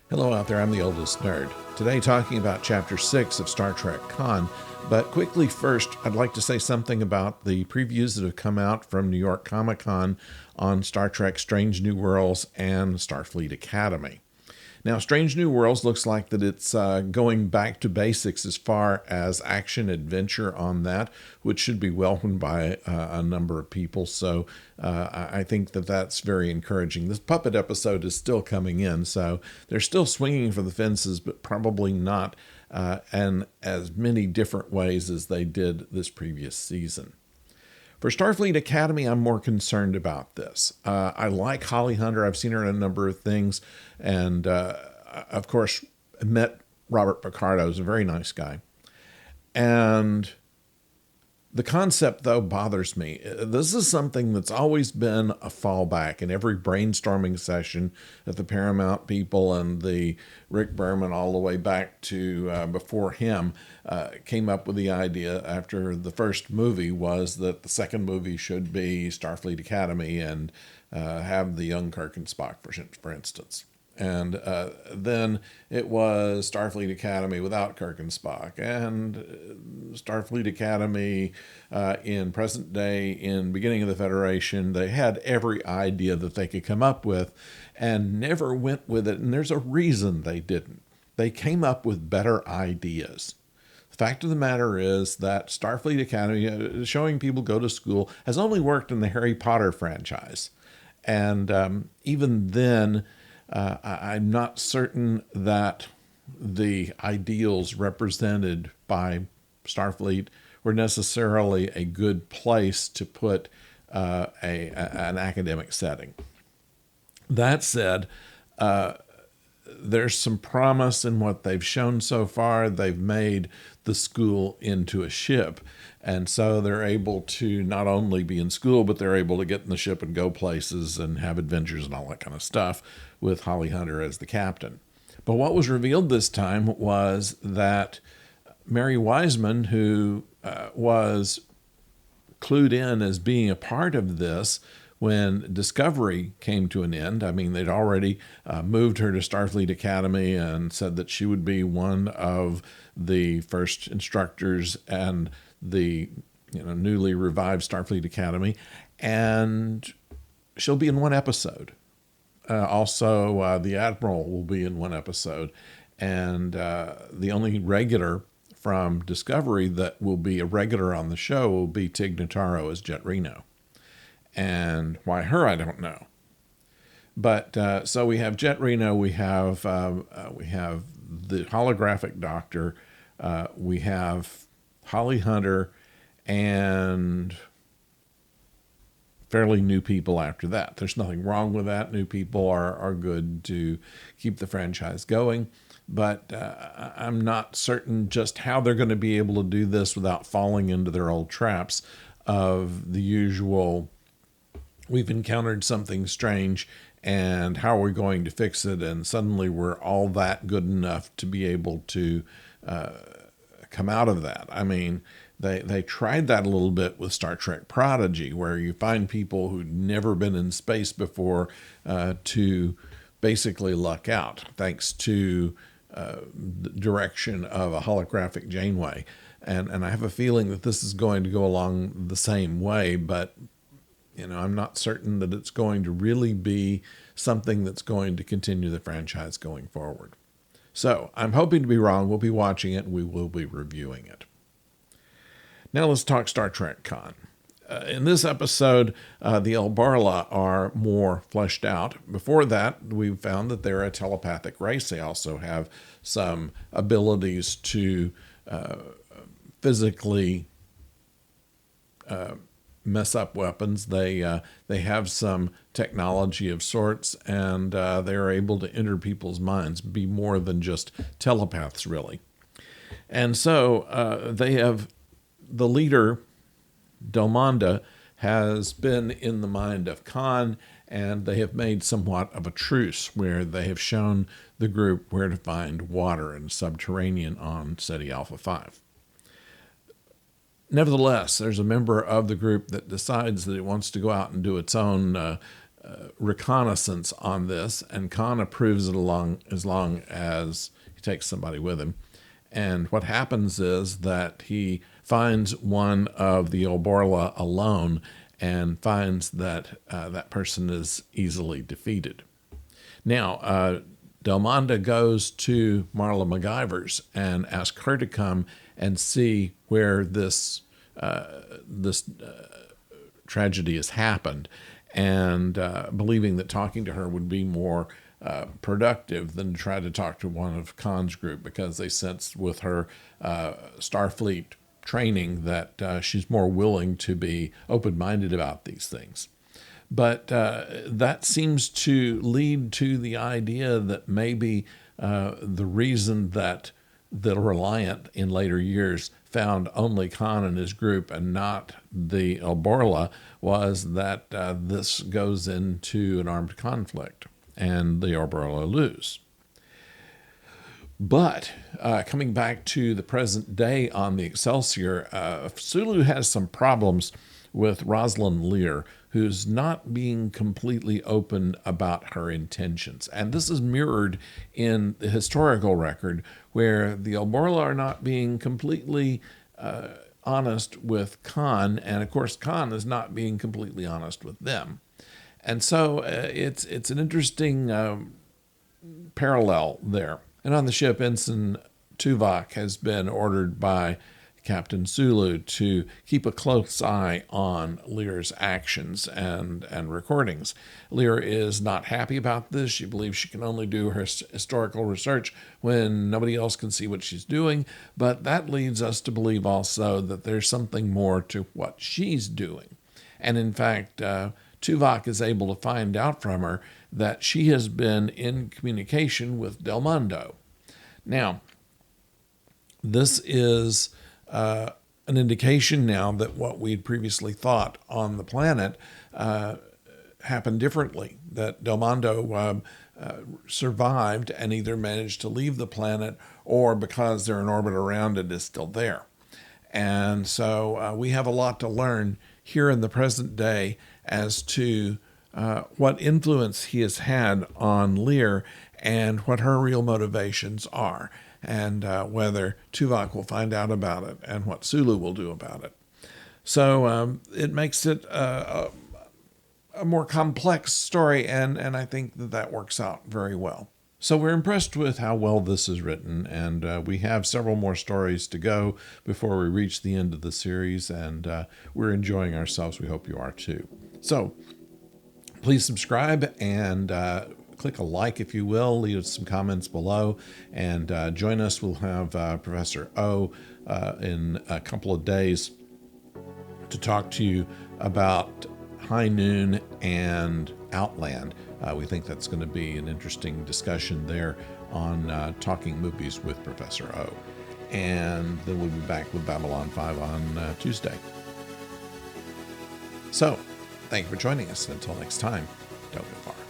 Hello out there, I'm the oldest nerd. Today talking about Chapter 6 of Star Trek Con, but quickly first I'd like to say something about the previews that have come out from New York Comic Con on Star Trek Strange New Worlds and Starfleet Academy. Now, Strange New Worlds looks like that it's going back to basics as far as action adventure on that, which should be welcomed by a number of people. So I think that that's very encouraging. This puppet episode is still coming in, so they're still swinging for the fences, but probably not in as many different ways as they did this previous season. For Starfleet Academy, I'm more concerned about this. I like Holly Hunter. I've seen her in a number of things. And, of course, met Robert Picardo, who's a very nice guy. And the concept, though, bothers me. This is something that's always been a fallback in every brainstorming session that the Paramount people and the Rick Berman all the way back to before him came up with the idea after the first movie was that the second movie should be Starfleet Academy and have the young Kirk and Spock, for instance. And then it was Starfleet Academy without Kirk and Spock, and Starfleet Academy in present day, in beginning of the Federation. They had every idea that they could come up with and never went with it. And there's a reason they didn't. They came up with better ideas. The fact of the matter is that Starfleet Academy, showing people go to school, has only worked in the Harry Potter franchise. And even then, I'm not certain that the ideals represented by Starfleet were necessarily a good place to put an academic setting. That said, there's some promise in what they've shown so far. They've made the school into a ship. And so they're able to not only be in school, but they're able to get in the ship and go places and have adventures and all that kind of stuff with Holly Hunter as the captain. But what was revealed this time was that Mary Wiseman, who was clued in as being a part of this when Discovery came to an end. I mean, they'd already moved her to Starfleet Academy and said that she would be one of the first instructors and the newly revived Starfleet Academy, and she'll be in one episode. Also, the Admiral will be in one episode, and the only regular from Discovery that will be a regular on the show will be Tig Notaro as Jet Reno. And why her, I don't know. But so we have Jet Reno, we have the holographic Doctor, we have Holly Hunter, and fairly new people after that. There's nothing wrong with that. New people are good to keep the franchise going. But I'm not certain just how they're going to be able to do this without falling into their old traps of the usual, we've encountered something strange, and how are we going to fix it? And suddenly we're all that good enough to be able to come out of that. I mean, they tried that a little bit with Star Trek Prodigy, where you find people who'd never been in space before to basically luck out, thanks to the direction of a holographic Janeway. And I have a feeling that this is going to go along the same way, but I'm not certain that it's going to really be something that's going to continue the franchise going forward. So I'm hoping to be wrong. We'll be watching it, and we will be reviewing it. Now let's talk Star Trek Con. In this episode, the Elbarla are more fleshed out. Before that, we found that they're a telepathic race. They also have some abilities to physically mess up weapons. They have some technology of sorts, and they are able to enter people's minds, be more than just telepaths, really. And so they have the leader, Delmonda, has been in the mind of Khan, and they have made somewhat of a truce where they have shown the group where to find water and subterranean on Ceti Alpha 5. Nevertheless, there's a member of the group that decides that it wants to go out and do its own reconnaissance on this, and Khan approves it along as long as he takes somebody with him. And what happens is that he finds one of the Elborla alone and finds that that person is easily defeated. Now, Delmonda goes to Marla MacGyver's and asks her to come and see where this tragedy has happened, and believing that talking to her would be more productive than to try to talk to one of Khan's group, because they sensed with her Starfleet training that she's more willing to be open-minded about these things. But that seems to lead to the idea that maybe the reason that the Reliant in later years found only Khan and his group and not the Elborla was that this goes into an armed conflict and the Elborla lose. But coming back to the present day on the Excelsior, Sulu has some problems with Rosalind Lear, who's not being completely open about her intentions. And this is mirrored in the historical record, where the Elborla are not being completely honest with Khan, and of course Khan is not being completely honest with them. And so it's an interesting parallel there. And on the ship, Ensign Tuvok has been ordered by Captain Sulu to keep a close eye on Lear's actions and recordings. Lear is not happy about this. She believes she can only do her historical research when nobody else can see what she's doing, but that leads us to believe also that there's something more to what she's doing. And in fact, Tuvok is able to find out from her that she has been in communication with Delmondo. Now, this is an indication now that what we'd previously thought on the planet happened differently, that Delmondo survived and either managed to leave the planet or, because they're in orbit around it, is still there. And so we have a lot to learn here in the present day as to what influence he has had on Lear and what her real motivations are, and whether Tuvok will find out about it and what Sulu will do about it. So it makes it a more complex story, and I think that works out very well. So we're impressed with how well this is written, and we have several more stories to go before we reach the end of the series, and we're enjoying ourselves. We hope you are too. So please subscribe and click a like, if you will. Leave us some comments below, and join us. We'll have Professor O in a couple of days to talk to you about High Noon and Outland. We think that's going to be an interesting discussion there on Talking Movies with Professor O. And then we'll be back with Babylon 5 on Tuesday. So, thank you for joining us. Until next time, don't go far.